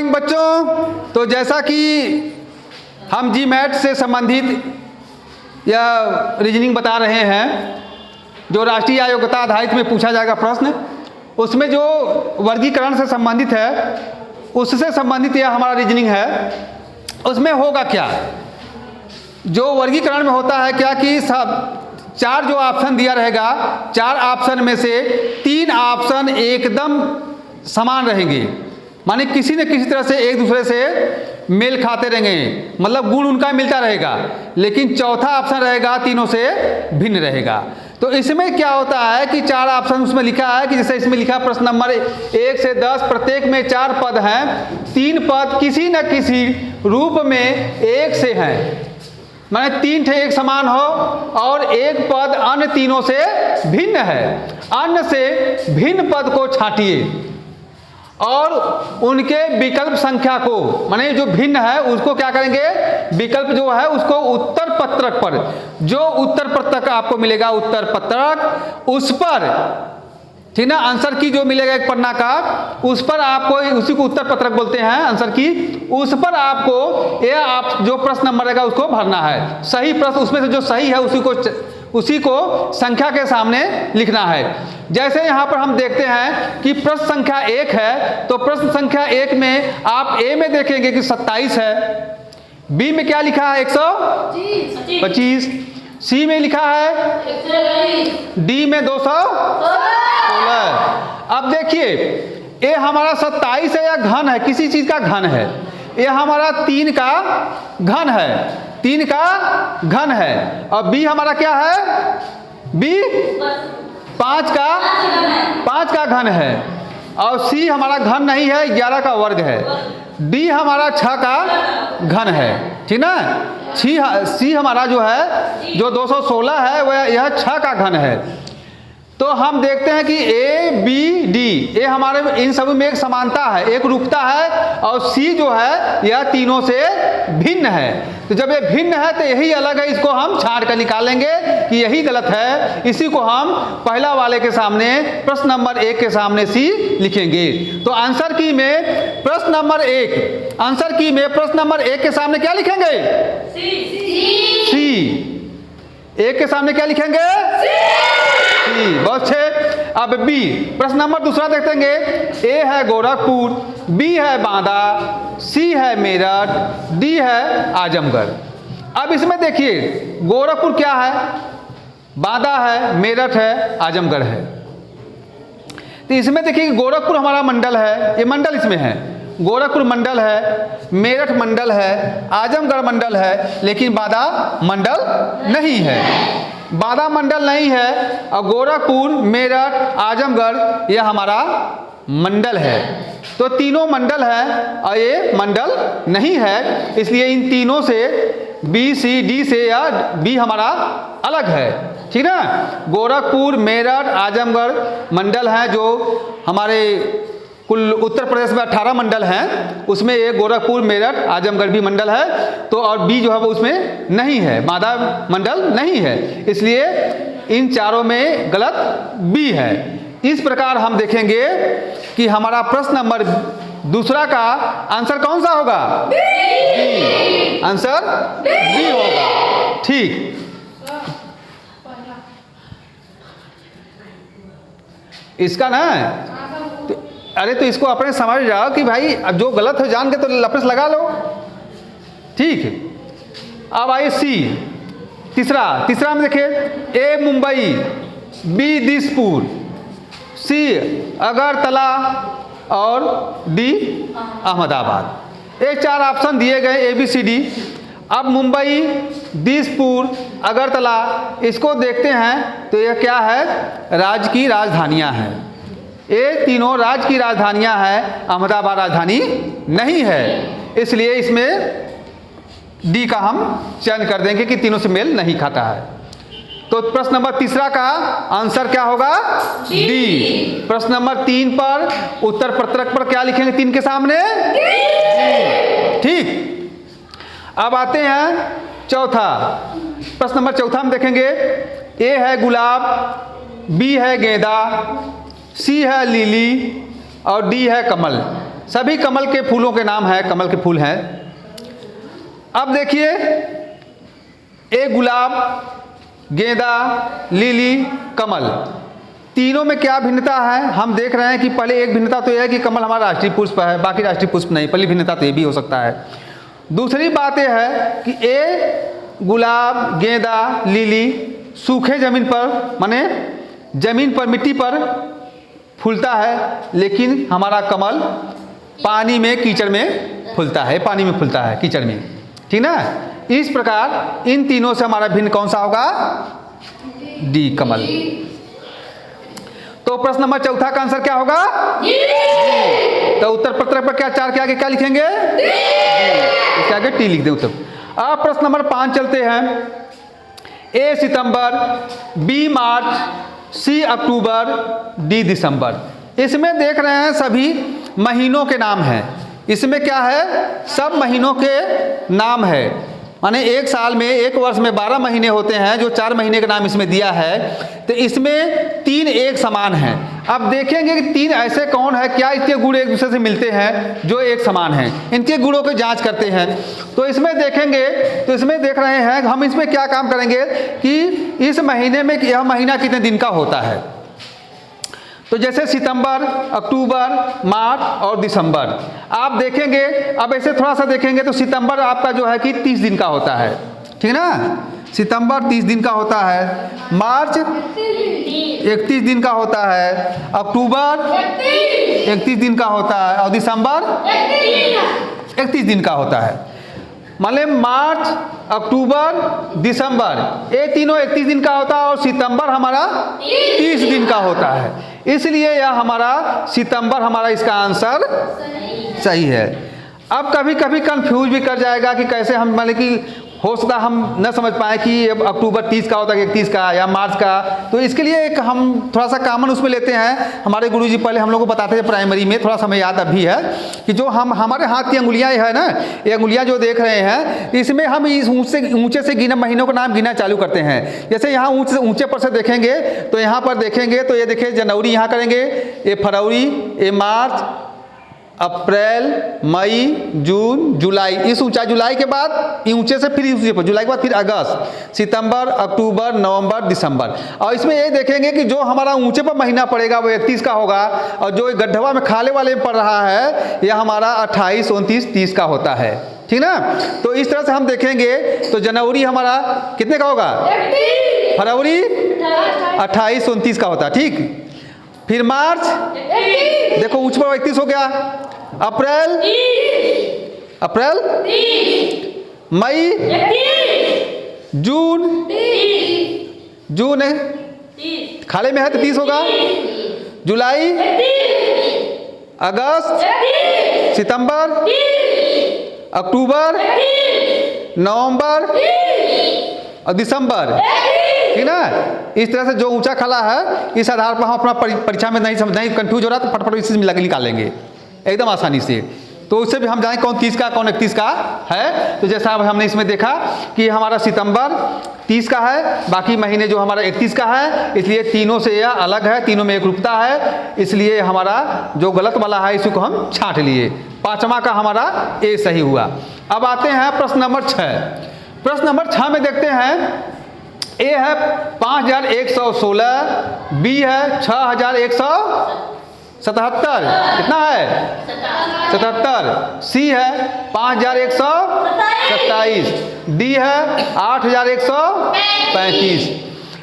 बच्चों, तो जैसा कि हम जीमैट से संबंधित या रीजनिंग बता रहे हैं, जो राष्ट्रीय योग्यता आधारित में पूछा जाएगा प्रश्न, उसमें जो वर्गीकरण से संबंधित है उससे संबंधित यह हमारा रीजनिंग है। उसमें होगा क्या, जो वर्गीकरण में होता है क्या कि सब 4 जो ऑप्शन दिया रहेगा, 4 ऑप्शन में से 3 ऑप्शन एकदम समान रहेंगे, माने किसी न किसी तरह से एक दूसरे से मेल खाते रहेंगे, मतलब गुण उनका मिलता रहेगा, लेकिन चौथा ऑप्शन रहेगा तीनों से भिन्न रहेगा। तो इसमें क्या होता है कि 4 ऑप्शन उसमें लिखा है कि जैसे इसमें लिखा प्रश्न नंबर 1 से 10, प्रत्येक में 4 पद हैं, 3 पद किसी न किसी रूप में 1 से हैं, माने 3 ठे एक समान हो और 1 पद अन्य तीनों से भिन्न है। अन्य से भिन्न पद को छांटिए और उनके विकल्प संख्या को, माने जो भिन्न है उसको क्या करेंगे, विकल्प जो है उसको उत्तर पत्रक पर, जो उत्तर पत्रक आपको मिलेगा, उत्तर पत्रक उस पर, ठीक ना, आंसर की जो मिलेगा एक पन्ना का, उस पर आपको, उसी को उत्तर पत्रक बोलते हैं आंसर की, उस पर आपको यह आप जो प्रश्न नंबर रहेगा उसको भरना है। सही प्रश्न उसमें से जो सही है उसी को संख्या के सामने लिखना है। जैसे यहाँ पर हम देखते हैं कि प्रश्न संख्या 1 है, तो प्रश्न संख्या 1 में आप ए में देखेंगे कि 27 है, बी में क्या लिखा है 125, सी में लिखा है, डी में 216। अब देखिए ये हमारा 27 है या घन है, किसी चीज का घन है, ये हमारा 3 का घन है, 3 का घन है, और बी हमारा क्या है, बी 5 का घन है, और सी हमारा घन नहीं है, 11 का वर्ग है, डी हमारा 6 का घन है, ठीक ना। सी हमारा जो है जो 216 है वह यह 6 का घन है। तो हम देखते हैं कि ए बी डी ये हमारे इन सभी में एक समानता है, एक रूपता है, और सी जो है यह तीनों से भिन्न है। तो जब ये भिन्न है तो यही अलग है, इसको हम छांट कर निकालेंगे कि यही गलत है, इसी को हम पहला वाले के सामने, प्रश्न नंबर 1 के सामने सी लिखेंगे। तो आंसर की में प्रश्न नंबर 1, आंसर की में प्रश्न नंबर 1 के सामने क्या लिखेंगे, सी। 1 के सामने क्या लिखेंगे, सी। बहुत अच्छे। अब बी, प्रश्न नंबर दूसरा देखेंगे, ए है गोरखपुर, बी है बांदा, सी है मेरठ, डी है आजमगढ़। अब इसमें देखिए गोरखपुर क्या है, बांदा है, मेरठ है, आजमगढ़ है। तो इसमें देखिए गोरखपुर हमारा मंडल है, ये मंडल इसमें है, गोरखपुर मंडल है, मेरठ मंडल है, आजमगढ़ मंडल है, लेकिन बांदा मंडल नहीं है। बांदा मंडल नहीं है और गोरखपुर, मेरठ, आजमगढ़ यह हमारा मंडल है। तो तीनों मंडल है और ये मंडल नहीं है, इसलिए इन तीनों से बी सी डी से या बी हमारा अलग है, ठीक ना। गोरखपुर, मेरठ, आजमगढ़ मंडल हैं, जो हमारे कुल उत्तर प्रदेश में 18 मंडल हैं, उसमें एक गोरखपुर, मेरठ, आजमगढ़ भी मंडल है। तो और बी जो है वो उसमें नहीं है, बांदा मंडल नहीं है, इसलिए इन चारों में गलत बी है। इस प्रकार हम देखेंगे कि हमारा प्रश्न नंबर दूसरा का आंसर कौन सा होगा, बी। आंसर बी होगा, ठीक। इसका ना अरे तो इसको अपने समझ जाओ कि भाई अब जो गलत है जान के तो लपेट लगा लो, ठीक। अब आइए सी, तीसरा में देखिए, ए मुंबई, बी दिसपुर, सी अगरतला और डी अहमदाबाद। ये 4 ऑप्शन दिए गए ए बी सी डी। अब मुंबई, दिसपुर, अगरतला इसको देखते हैं तो यह क्या है, राज्य की राजधानियां हैं, ये तीनों राज्य की राजधानियां हैं, अहमदाबाद राजधानी नहीं है, इसलिए इसमें डी का हम चयन कर देंगे कि तीनों से मेल नहीं खाता है। तो प्रश्न नंबर तीसरा का आंसर क्या होगा, डी। प्रश्न नंबर 3 पर उत्तर पत्रक पर क्या लिखेंगे 3 के सामने, डी, ठीक। अब आते हैं चौथा, प्रश्न नंबर चौथा में देखेंगे, ए है गुलाब, बी है गेंदा, सी है लिली और डी है कमल। सभी कमल के फूलों के नाम हैं, कमल के फूल हैं। अब देखिए, एक गुलाब, गेंदा, लिली, कमल, तीनों में क्या भिन्नता है? हम देख रहे हैं कि पहले एक भिन्नता तो यह है कि कमल हमारा राष्ट्रीय पुष्प है, बाकी राष्ट्रीय पुष्प नहीं। पहली भिन्नता तो ये भी हो सकता है। दूसरी बात यह है कि ए गुलाब, गेंदा, लिली सूखे जमीन पर, माने जमीन पर, मिट्टी पर फूलता है, लेकिन हमारा कमल पानी में, कीचड़ में फूलता है, पानी में फूलता है, कीचड़ में, ठीक ना। इस प्रकार इन तीनों से हमारा भिन्न कौन सा होगा? डी, कमल। तो प्रश्न नंबर चौथा का आंसर क्या होगा? तो उत्तर पत्र पर क्या, 4 के आगे क्या लिखेंगे? इसके आगे टी लिख दे उत्तर। अब प्रश्न नंबर 5 चलते हैं। ए सितंबर, बी मार्च, सी अक्टूबर, डी दिसंबर। इसमें देख रहे हैं सभी महीनों के नाम हैं। इसमें क्या है? सब महीनों के नाम है। माने एक साल में, एक वर्ष में 12 महीने होते हैं, जो 4 महीने का नाम इसमें दिया है, तो इसमें 3 एक समान हैं। अब देखेंगे कि 3 ऐसे कौन है, क्या इसके गुण एक दूसरे से मिलते हैं जो एक समान हैं। इनके गुणों की जांच करते हैं। तो इसमें देखेंगे, तो इसमें देख रहे हैं हम, इसमें क्या काम करेंगे कि इस महीने में यह महीना कितने दिन का होता है। तो जैसे सितंबर, अक्टूबर, मार्च और दिसंबर आप देखेंगे। अब ऐसे थोड़ा सा देखेंगे तो सितंबर आपका जो है कि 30 दिन का होता है, ठीक ना। सितंबर 30 दिन का होता है, मार्च 31 दिन का होता है, अक्टूबर 31 दिन का होता है और दिसंबर 31 दिन का होता है। मान लें मार्च, अक्टूबर, दिसंबर ये तीनों 31 दिन का होता है और सितंबर हमारा 30 दिन का होता है। इसलिए यह हमारा सितंबर हमारा इसका आंसर सही है। अब कभी कभी कंफ्यूज भी कर जाएगा कि कैसे हम, मान लें कि हो सकता हम न समझ पाए कि अब अक्टूबर 30 का होता है, 31 का या मार्च का। तो इसके लिए एक हम थोड़ा सा कॉमन उसमें लेते हैं। हमारे गुरुजी पहले हम लोग को बताते थे प्राइमरी में, थोड़ा सा हमें याद अभी है कि जो हम हमारे हाथ की अंगुलियाँ है ना, ये अंगुलियाँ जो देख रहे हैं, इसमें हम इस ऊँचे से गिना महीनों का नाम गिना चालू करते हैं। जैसे यहाँ ऊँचे पर से देखेंगे तो यहाँ पर देखेंगे तो ये देखिए जनवरी यहाँ करेंगे, ये फरवरी, ये मार्च, अप्रैल, मई, जून, जुलाई। इस ऊंचा जुलाई के बाद ऊंचे से फिर ऊंचे पर, जुलाई के बाद फिर अगस्त, सितंबर, अक्टूबर, नवंबर, दिसंबर। और इसमें ये देखेंगे कि जो हमारा ऊंचे पर महीना पड़ेगा वो 31 का होगा और जो गड्ढवा में खाले वाले में पड़ रहा है यह हमारा 28, 29, 30 का होता है, ठीक ना। तो इस तरह से हम देखेंगे तो जनवरी हमारा कितने का होगा? फरवरी 28, 29 का होता है, ठीक। फिर मार्च देखो ऊंच पर 31 हो गया, अप्रैल मई, जून है खाले में है तो 30 होगा, जुलाई, अगस्त, सितंबर, अक्टूबर, नवंबर और दिसंबर, ठीक ना। इस तरह से जो ऊंचा खाला है इस आधार पर हम अपना परीक्षा में नहीं कंफ्यूज हो रहा तो फटाफट इसी मिला के निकालेंगे एकदम आसानी से। तो उससे भी हम जाएं कौन 30 का कौन 31 का है। तो जैसा अब हमने इसमें देखा कि हमारा सितंबर 30 का है, बाकी महीने जो हमारा 31 का है, इसलिए तीनों से यह अलग है, तीनों में एक रूपता है, इसलिए हमारा जो गलत वाला है इसी को हम छांट लिए। 5वां का हमारा ए सही हुआ। अब आते हैं प्रश्न नंबर 6। प्रश्न नंबर 6 में देखते हैं, ए है 5116, बी है 6177, कितना है 77, सी है 5127, डी है 8135।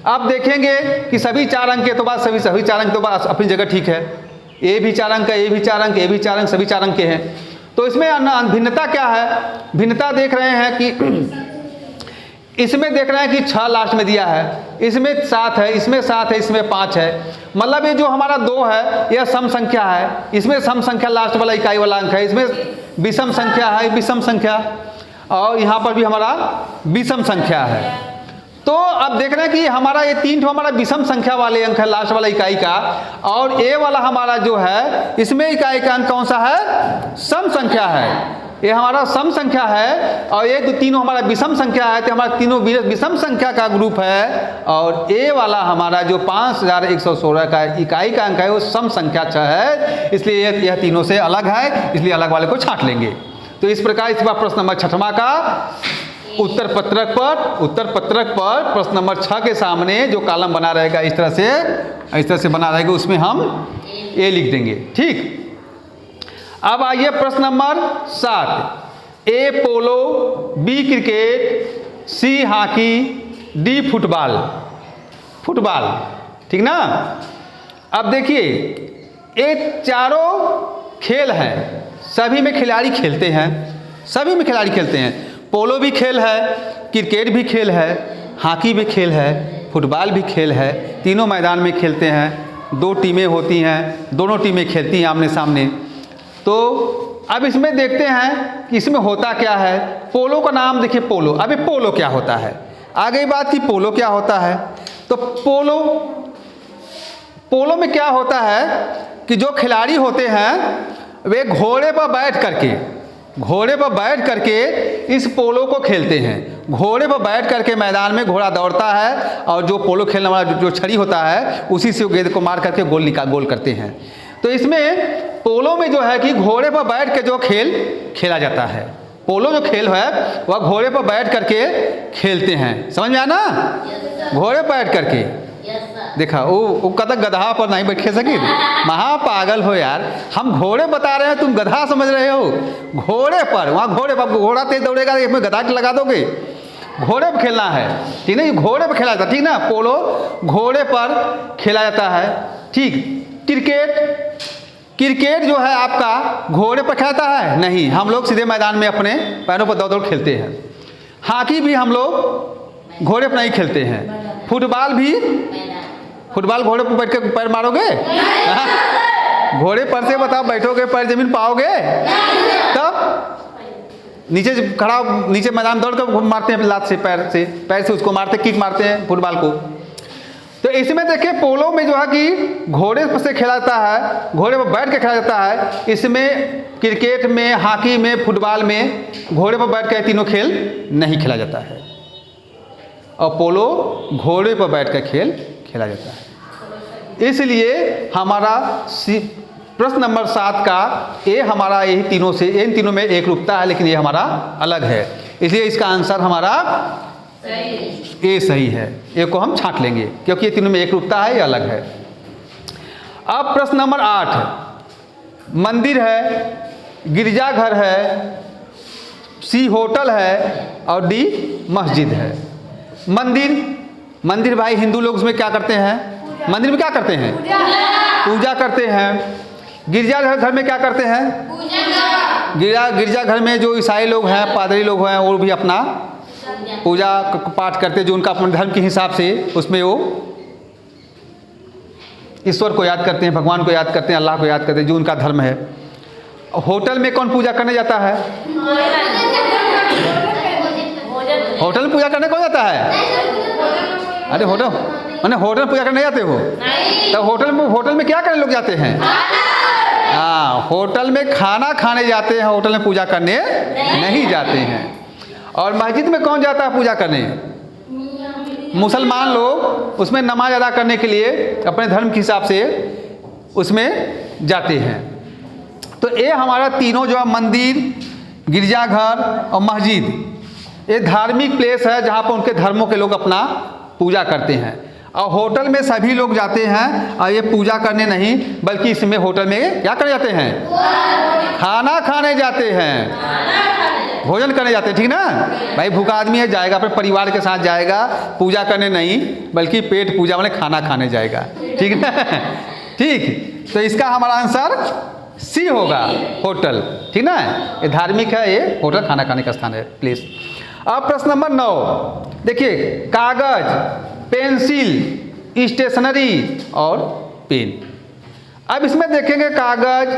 अब देखेंगे कि सभी 4 अंक के तो बात सभी 4 अंक तो बात अपनी जगह ठीक है। ए भी 4 अंक का, ए भी 4 अंक, ए भी 4 अंक, सभी 4 अंक के हैं। तो इसमें भिन्नता क्या है? भिन्नता देख रहे हैं कि इसमें देख रहे हैं कि 6 लास्ट में दिया है, इसमें 7 है, इसमें 7 है, इसमें 5 है। मतलब ये जो हमारा 2 है यह सम संख्या है, इसमें सम संख्या लास्ट वाला इकाई वाला अंक है, इसमें विषम संख्या है, विषम संख्या, और यहाँ पर भी हमारा विषम संख्या है। तो अब देख रहे हैं कि हमारा ये 3 हमारा विषम संख्या वाले अंक है लास्ट वाला इकाई का, और ए वाला हमारा जो है इसमें इकाई का अंक कौन सा है? सम संख्या है। ये हमारा सम संख्या है और ये तीनों हमारा विषम संख्या है, तो हमारा तीनों विषम संख्या का ग्रुप है। और ए वाला हमारा जो 5116 का इकाई का अंक है वो सम संख्या 6 है, इसलिए यह तीनों से अलग है, इसलिए अलग वाले को छांट लेंगे। तो इस प्रकार इस बार प्रश्न नंबर 6वां का उत्तर पत्रक पर प्रश्न नंबर 6 के सामने जो कॉलम बना रहेगा इस तरह से बना रहेगा, उसमें हम ए लिख देंगे। ठीक, अब आइए प्रश्न number 7। A polo, B cricket, C hockey, D football. ठीक ना। अब देखिए ये चारों खेल हैं, सभी में खिलाड़ी खेलते हैं। पोलो भी खेल है, क्रिकेट भी खेल है, हॉकी भी खेल है, फुटबॉल भी खेल है। तीनों मैदान में खेलते हैं, 2 टीमें होती हैं, दोनों टीमें खेलती हैं आमने सामने। तो अब इसमें देखते हैं कि इसमें होता क्या है। पोलो का नाम देखिए, पोलो। अभी पोलो क्या होता है, आगे बात की पोलो क्या होता है। तो पोलो में क्या होता है कि जो खिलाड़ी होते हैं वे घोड़े पर बैठ करके इस पोलो को खेलते हैं। घोड़े पर बैठ करके मैदान में घोड़ा दौड़ता है और जो पोलो खेलने वाला जो छड़ी होता है उसी से गेंद को मार करके गोल करते हैं। तो इसमें पोलो में जो है कि घोड़े पर बैठ के जो खेल खेला जाता है, पोलो जो खेल है वह घोड़े पर बैठ करके खेलते हैं। समझ में आया ना? घोड़े पर बैठ करके देखा वो कहता गधा पर नहीं बैठ सके। महा पागल हो यार, हम घोड़े बता रहे हैं, तुम गधा समझ रहे हो। घोड़े पर, वहाँ घोड़े पर घोड़ा तेज दौड़ेगा, इसमें गधा लगा दोगे। घोड़े पर खेलना है, ठीक है, घोड़े पर खेला जाता है, ठीक ना। पोलो घोड़े पर खेला जाता है। ठीक, क्रिकेट जो है आपका घोड़े पर खेलता है नहीं, हम लोग सीधे मैदान में अपने पैरों पर दौड़ खेलते हैं। हॉकी भी हम लोग घोड़े पर नहीं खेलते हैं। फुटबॉल घोड़े पर बैठ के पैर मारोगे? घोड़े पर से बताओ, बैठोगे पैर जमीन पाओगे? तब नीचे मैदान दौड़ कर मारते हैं लात से, पैर से उसको मारते, किक मारते हैं फुटबॉल को। तो इसमें देखिए पोलो में जो है कि घोड़े पर से खेला जाता है, घोड़े पर बैठ के खेला जाता है। इसमें क्रिकेट में, हॉकी में, फुटबॉल में घोड़े पर बैठ के तीनों खेल नहीं खेला जाता है, और पोलो घोड़े पर बैठ कर खेल खेला जाता है। इसलिए हमारा प्रश्न नंबर 7 का ए हमारा यही तीनों से, इन तीनों में एक रूपता है, लेकिन ये हमारा अलग है, इसलिए इसका आंसर हमारा ए सही है। ए को हम छांट लेंगे क्योंकि ये तीनों में एक रूपता है, ये अलग है। अब प्रश्न नंबर 8। मंदिर है, गिरजाघर है, सी होटल है और डी मस्जिद है। मंदिर भाई हिंदू लोग उसमें क्या करते हैं? मंदिर में क्या करते हैं? पूजा करते हैं। गिरजाघर में क्या करते हैं? गिरजाघर में जो ईसाई लोग हैं, पादरी लोग हैं, वो भी अपना पूजा पाठ करते हैं, जो उनका अपने धर्म के हिसाब से उसमें वो ईश्वर को याद करते हैं, भगवान को याद करते हैं, अल्लाह को याद करते हैं, जो उनका धर्म है। होटल में कौन पूजा करने जाता है? होटल में पूजा करने कौन जाता है? अरे होटल में पूजा करने जाते हो? तब होटल में क्या करने लोग जाते हैं? हाँ, होटल में खाना खाने जाते हैं, होटल में पूजा करने नहीं जाते हैं। और मस्जिद में कौन जाता है पूजा करने? मुसलमान लोग उसमें नमाज अदा करने के लिए अपने धर्म के हिसाब से उसमें जाते हैं। तो ये हमारा तीनों जो है मंदिर, गिरजाघर और मस्जिद, ये धार्मिक प्लेस है जहाँ पर उनके धर्मों के लोग अपना पूजा करते हैं। और होटल में सभी लोग जाते हैं, और ये पूजा करने नहीं बल्कि इसमें होटल में क्या करने जाते हैं? खाना खाने जाते हैं, भोजन करने जाते हैं, ठीक ना। भाई भूखा आदमी है, जाएगा अपने परिवार के साथ जाएगा, पूजा करने नहीं बल्कि पेट पूजा वाले खाना खाने जाएगा, ठीक ना। ठीक, तो इसका हमारा आंसर सी होगा, होटल, ठीक ना। ये धार्मिक है, ये होटल खाना खाने का स्थान है, प्लेस। अब प्रश्न नंबर 9 देखिए, कागज, पेंसिल, स्टेशनरी और पेन। अब इसमें देखेंगे कागज,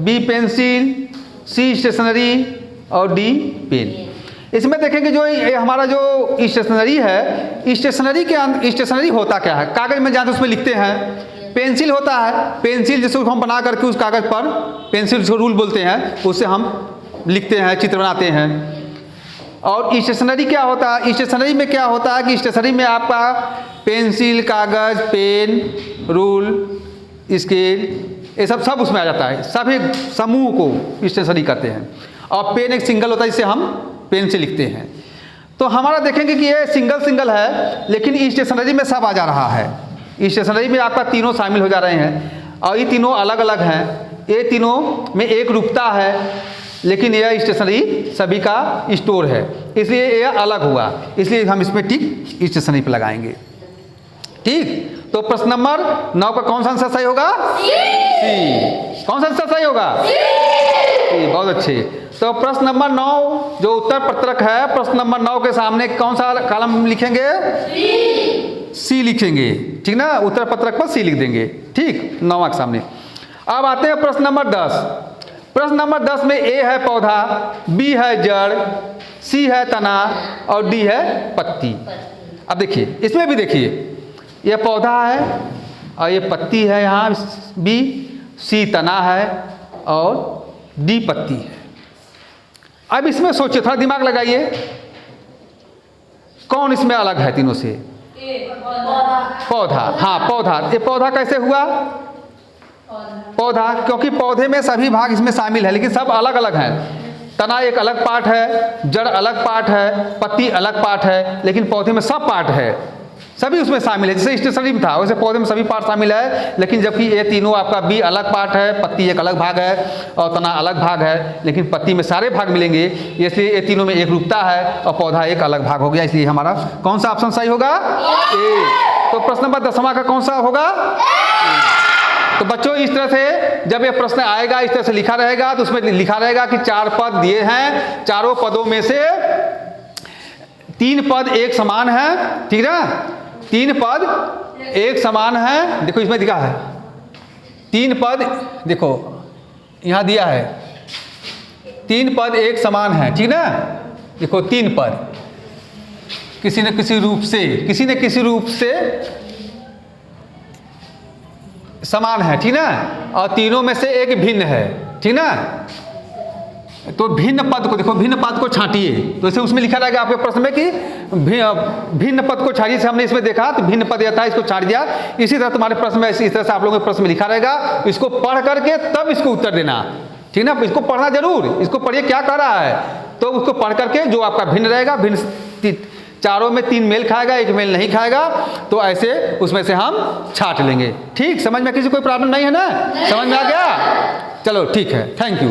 बी पेंसिल, सी स्टेशनरी और डी पेन। इसमें देखेंगे जो हमारा जो स्टेशनरी है, स्टेशनरी होता क्या है? कागज में जहाँ उसमें लिखते हैं। पेंसिल होता है, पेंसिल जिसको हम बना करके उस कागज पर, पेंसिल जिसको रूल बोलते हैं, उससे हम लिखते हैं, चित्र बनाते हैं। और स्टेशनरी क्या होता है? स्टेशनरी में क्या होता है कि स्टेशनरी में आपका पेंसिल, कागज़, पेन, रूल, स्केल, ये सब उसमें आ जाता है। सभी समूह को स्टेशनरी कहते हैं। और पेन एक सिंगल होता है, जिसे हम पेन से लिखते हैं। तो हमारा देखेंगे कि ये सिंगल है, लेकिन स्टेशनरी में सब आ जा रहा है। स्टेशनरी में आपका तीनों शामिल हो जा रहे हैं और ये तीनों अलग अलग हैं। ये तीनों में एक रूपता है, लेकिन यह स्टेशनरी सभी का स्टोर है, इसलिए यह अलग हुआ। इसलिए हम इसमें टिक स्टेशनरी पर लगाएंगे। ठीक, तो प्रश्न नंबर 9 का कौन सा आंसर सही होगा? सी। कौन सा आंसर सही होगा? सी। बहुत अच्छे। तो प्रश्न नंबर 9 जो उत्तर पत्रक है, प्रश्न नंबर 9 के सामने कौन सा कॉलम लिखेंगे? सी लिखेंगे। ठीक ना, उत्तर पत्रक पर सी लिख देंगे। ठीक, 9 के सामने। अब आते हैं प्रश्न नंबर 10। प्रश्न नंबर 10 में ए है पौधा, बी है जड़, सी है तना और डी है पत्ती। अब देखिए, इसमें भी देखिए, यह पौधा है और ये पत्ती है, यहाँ बी, सी तना है और डी पत्ती है। अब इसमें सोचिए, थोड़ा दिमाग लगाइए, कौन इसमें अलग है तीनों से? पौधा। हाँ, पौधा। ये पौधा कैसे हुआ? पौधा क्योंकि पौधे में सभी भाग इसमें शामिल है, लेकिन सब अलग अलग हैं। तना एक अलग पार्ट है, जड़ अलग पार्ट है, पत्ती अलग पार्ट है, लेकिन पौधे में सब पार्ट है, सभी उसमें शामिल है। जैसे स्टेशनरी में था, वैसे पौधे में सभी पार्ट शामिल है, लेकिन जबकि ये तीनों आपका बी अलग पार्ट है, पत्ती एक अलग भाग है और तना अलग भाग है, लेकिन पत्ती में सारे भाग मिलेंगे, इसलिए ये तीनों में एक रूपता है और पौधा एक अलग भाग हो गया। इसलिए हमारा कौन सा ऑप्शन सही होगा? ए। तो प्रश्न नंबर 10वां का कौन सा होगा? तो बच्चों, इस तरह से जब ये प्रश्न आएगा, इस तरह से लिखा रहेगा, तो उसमें लिखा रहेगा कि 4 पद दिए हैं, चारों पदों में से 3 पद एक समान है। ठीक ना, 3 पद एक समान है। देखो इसमें दिखा है 3 पद, देखो यहाँ दिया है 3 पद एक समान है। ठीक ना, देखो 3 पद किसी न किसी रूप से समान है। ठीक ना, और तीनों में से एक भिन्न है। ठीक ना, तो भिन्न पद को देखो, भिन्न पद को छांटिए, तो इसे उसमें लिखा रहेगा आपके प्रश्न में कि भिन्न पद को छाटिए। से हमने इसमें देखा तो भिन्न पद यथा, इसको छाट दिया। इसी तरह तुम्हारे प्रश्न में इस तरह से आप लोगों के प्रश्न में लिखा रहेगा, इसको पढ़ करके तब इसको उत्तर देना। ठीक ना, इसको पढ़ना जरूर, इसको पढ़िए क्या कह रहा है, तो उसको पढ़ करके जो आपका भिन्न रहेगा, भिन्न चारों में 3 मेल खाएगा, 1 मेल नहीं खाएगा, तो ऐसे उसमें से हम छाट लेंगे। ठीक, समझ में किसी कोई प्रॉब्लम नहीं है ना? समझ में आ गया? चलो ठीक है, थैंक यू।